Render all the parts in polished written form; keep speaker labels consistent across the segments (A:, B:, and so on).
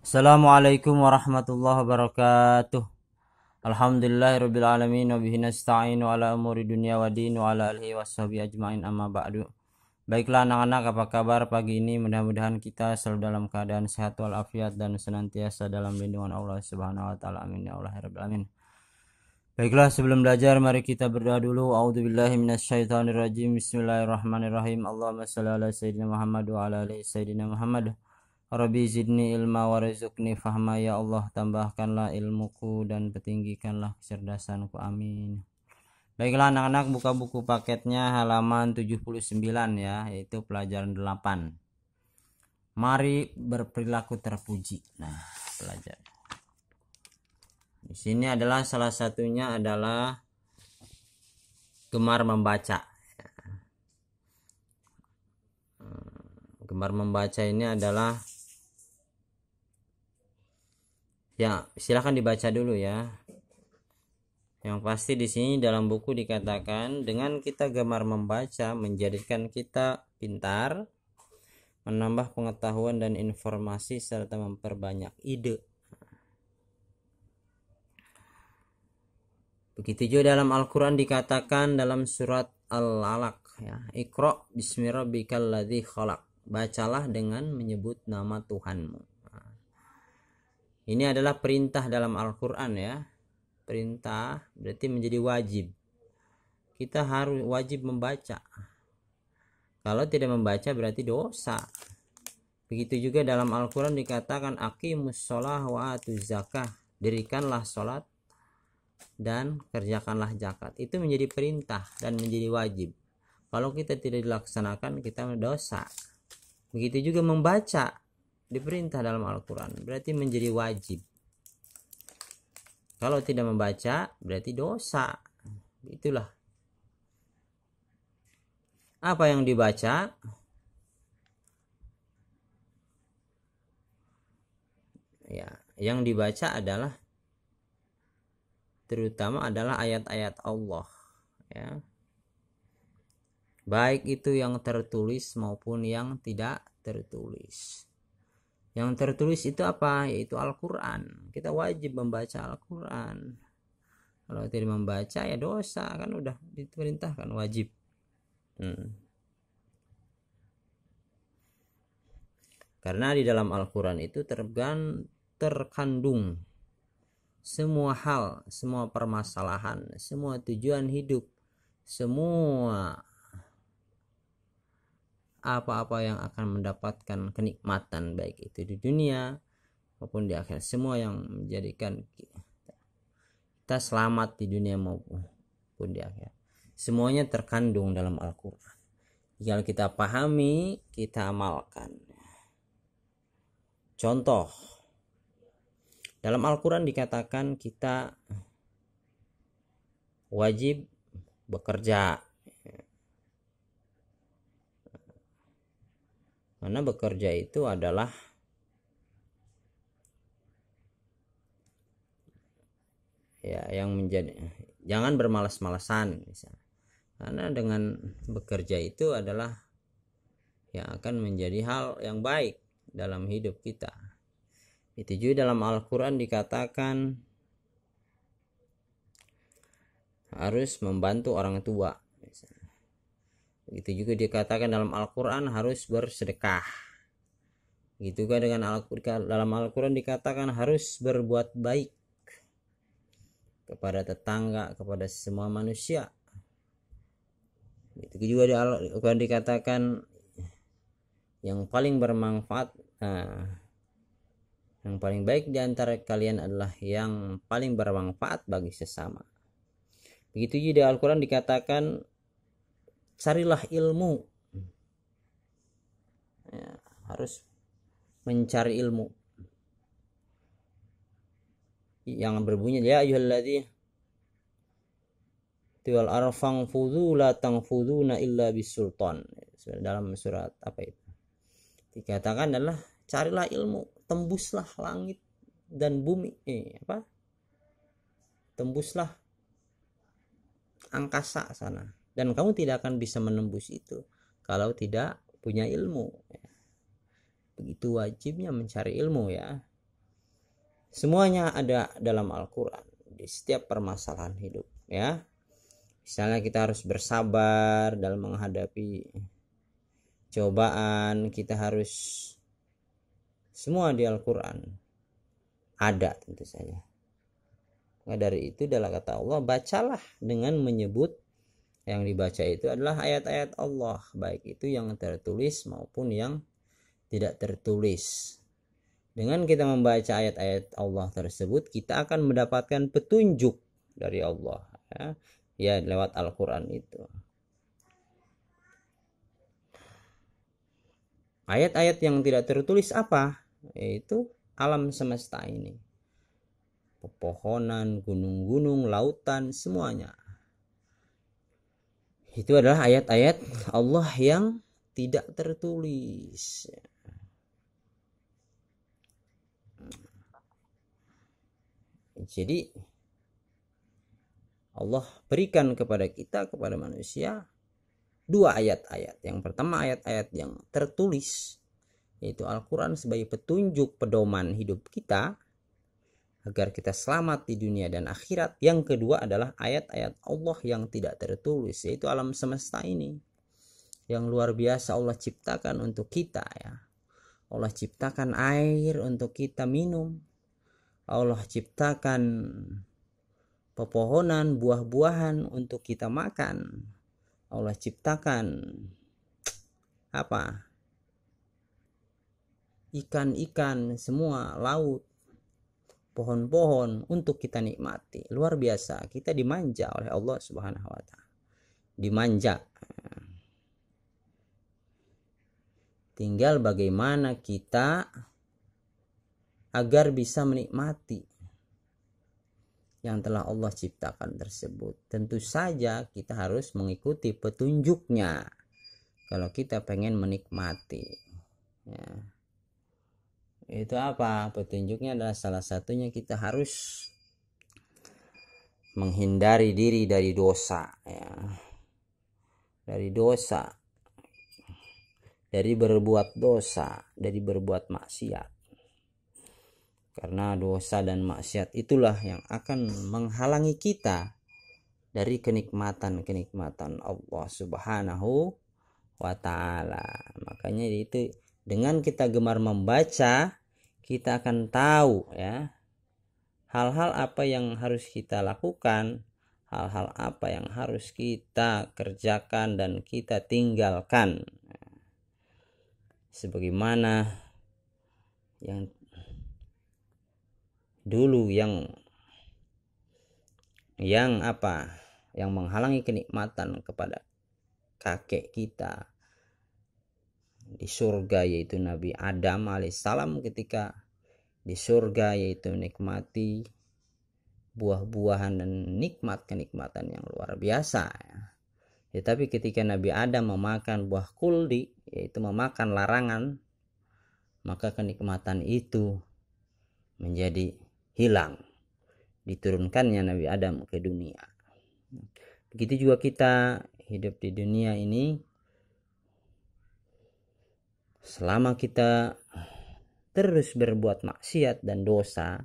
A: Assalamualaikum warahmatullahi wabarakatuh. Alhamdulillahirabbil alamin wa bihi nasta'inu ala umuri dunya wa din wa ala alihi washabihi ajmain amma ba'du. Baiklah anak-anak, apa kabar pagi ini? Mudah-mudahan kita selalu dalam keadaan sehat walafiat dan senantiasa dalam lindungan Allah Subhanahu wa taala. Amin ya Allah ya rabbil alamin. Baiklah, sebelum belajar mari kita berdoa dulu. A'udzubillahi minasyaitonirrajim. Bismillahirrahmanirrahim. Allahumma shalli ala sayyidina Muhammad wa ala ali sayyidina Muhammad. Rabbi zidni ilma warzuqni fahma, ya Allah tambahkanlah ilmuku dan tinggikanlah kecerdasanku, amin. Baiklah anak-anak, buka buku paketnya halaman 79 ya, yaitu pelajaran 8. Mari berperilaku terpuji. Nah, pelajaran di sini adalah salah satunya adalah gemar membaca. Gemar membaca ini adalah, ya silahkan dibaca dulu ya. Yang pasti di sini dalam buku dikatakan dengan kita gemar membaca menjadikan kita pintar, menambah pengetahuan dan informasi serta memperbanyak ide. Begitu juga dalam Al-Quran dikatakan dalam surat Al-Alaq ya, Iqra bismi rabbikal ladzi khalaq. Bacalah dengan menyebut nama Tuhanmu. Ini adalah perintah dalam Al-Quran ya. Perintah berarti menjadi wajib. Kita harus wajib membaca. Kalau tidak membaca berarti dosa. Begitu juga dalam Al-Quran dikatakan aqimus sholah wa atuz zakah. Dirikanlah sholat dan kerjakanlah zakat. Itu menjadi perintah dan menjadi wajib. Kalau kita tidak dilaksanakan kita dosa. Begitu juga membaca diperintah dalam Al-Quran berarti menjadi wajib. Kalau tidak membaca berarti dosa. Itulah. Apa yang dibaca? Ya, yang dibaca adalah terutama adalah ayat-ayat Allah ya. Baik itu yang tertulis maupun yang tidak tertulis. Yang tertulis itu apa? Yaitu Al-Quran. Kita wajib membaca Al-Quran. Kalau tidak membaca ya dosa, kan udah diperintahkan wajib. Karena di dalam Al-Quran itu terkandung semua hal, semua permasalahan, semua tujuan hidup, semua apa-apa yang akan mendapatkan kenikmatan baik itu di dunia maupun di akhirat, semua yang menjadikan kita selamat di dunia maupun di akhirat, semuanya terkandung dalam Al-Quran. Jika kita pahami, kita amalkan. Contoh, dalam Al-Quran dikatakan kita wajib bekerja. Karena bekerja itu adalah ya yang menjadi, jangan bermalas-malasan misalnya. Karena dengan bekerja itu adalah yang akan menjadi hal yang baik dalam hidup kita. Itu juga dalam Al-Quran dikatakan harus membantu orang tua misalnya. Itu juga dikatakan dalam Al-Quran harus bersedekah. Gitu juga dengan dalam Al-Quran dikatakan harus berbuat baik kepada tetangga, kepada semua manusia. Itu juga di Al-Quran dikatakan yang paling bermanfaat, yang paling baik di antara kalian adalah yang paling bermanfaat bagi sesama. Begitu juga di Al-Quran dikatakan carilah ilmu ya, harus mencari ilmu yang berbunyi ya ayyuhalladzina wal arfang fudhu la tangfuduna illa bisultan. Dalam surat apa itu dikatakan adalah carilah ilmu, tembuslah langit dan bumi, tembuslah angkasa sana, dan kamu tidak akan bisa menembus itu kalau tidak punya ilmu. Begitu wajibnya mencari ilmu ya. Semuanya ada dalam Al-Quran di setiap permasalahan hidup, ya. Misalnya kita harus bersabar dalam menghadapi cobaan, kita harus, semua di Al-Quran ada tentu saja. Nah, dari itu dalam kata Allah, bacalah dengan menyebut yang dibaca itu adalah ayat-ayat Allah, baik itu yang tertulis maupun yang tidak tertulis. Dengan kita membaca ayat-ayat Allah tersebut, kita akan mendapatkan petunjuk dari Allah, ya lewat Al-Quran itu. Ayat-ayat yang tidak tertulis apa? Yaitu alam semesta ini, pepohonan, gunung-gunung, lautan, semuanya. Itu adalah ayat-ayat Allah yang tidak tertulis. Jadi Allah berikan kepada kita, kepada manusia, dua ayat-ayat. Yang pertama ayat-ayat yang tertulis, yaitu Al-Quran sebagai petunjuk pedoman hidup kita agar kita selamat di dunia dan akhirat. Yang kedua adalah ayat-ayat Allah yang tidak tertulis, yaitu alam semesta ini yang luar biasa Allah ciptakan untuk kita, ya. Allah ciptakan air untuk kita minum, Allah ciptakan pepohonan, buah-buahan untuk kita makan, Allah ciptakan ikan-ikan, semua laut, pohon-pohon untuk kita nikmati. Luar biasa, kita dimanja oleh Allah Subhanahu wa Ta'ala. Dimanja. Tinggal bagaimana kita agar bisa menikmati yang telah Allah ciptakan tersebut. Tentu saja kita harus mengikuti petunjuknya kalau kita pengen menikmati, ya. Itu apa? Petunjuknya adalah salah satunya kita harus menghindari diri dari dosa, ya. Dari dosa, dari berbuat dosa, dari berbuat maksiat. Karena dosa dan maksiat itulah yang akan menghalangi kita dari kenikmatan-kenikmatan Allah Subhanahu wa Ta'ala. Makanya itu, dengan kita gemar membaca, kita akan tahu, ya, hal-hal apa yang harus kita lakukan, hal-hal apa yang harus kita kerjakan dan kita tinggalkan. Sebagaimana yang dulu yang menghalangi kenikmatan kepada kakek kita di surga, yaitu Nabi Adam alaihissalam. Ketika di surga, yaitu menikmati buah-buahan dan kenikmatan yang luar biasa, ya. Tetapi ketika Nabi Adam memakan buah kuldi, yaitu memakan larangan, maka kenikmatan itu menjadi hilang, diturunkannya Nabi Adam ke dunia. Begitu juga kita hidup di dunia ini, selama kita terus berbuat maksiat dan dosa,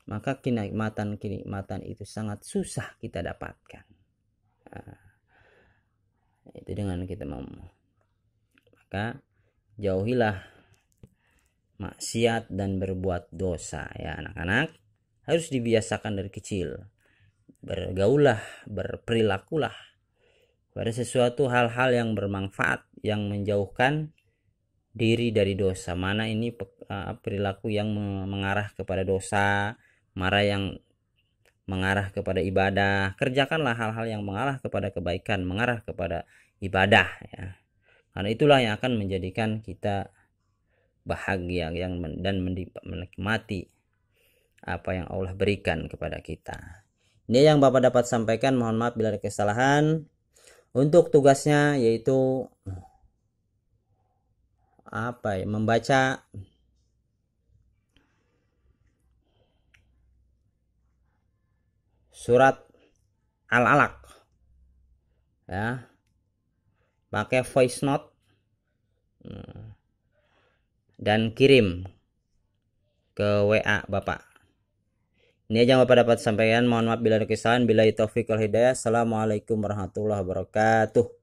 A: maka kenikmatan itu sangat susah kita dapatkan. Itu dengan kita maka jauhilah maksiat dan berbuat dosa, ya anak-anak. Harus dibiasakan dari kecil. Bergaulah, berperilakulah pada sesuatu hal-hal yang bermanfaat, yang menjauhkan diri dari dosa. Mana ini perilaku yang mengarah kepada dosa, mana yang mengarah kepada ibadah. Kerjakanlah hal-hal yang mengarah kepada kebaikan, mengarah kepada ibadah, ya. Karena itulah yang akan menjadikan kita bahagia dan menikmati apa yang Allah berikan kepada kita. Ini yang Bapak dapat sampaikan. Mohon maaf bila ada kesalahan. Untuk tugasnya yaitu membaca surat Al-Alaq, ya, pakai voice note dan kirim ke WA Bapak. Ini aja yang Bapak dapat sampaikan. Mohon maaf bila ada kesalahan. Billahi taufiq wal hidayah. Assalamualaikum warahmatullahi wabarakatuh.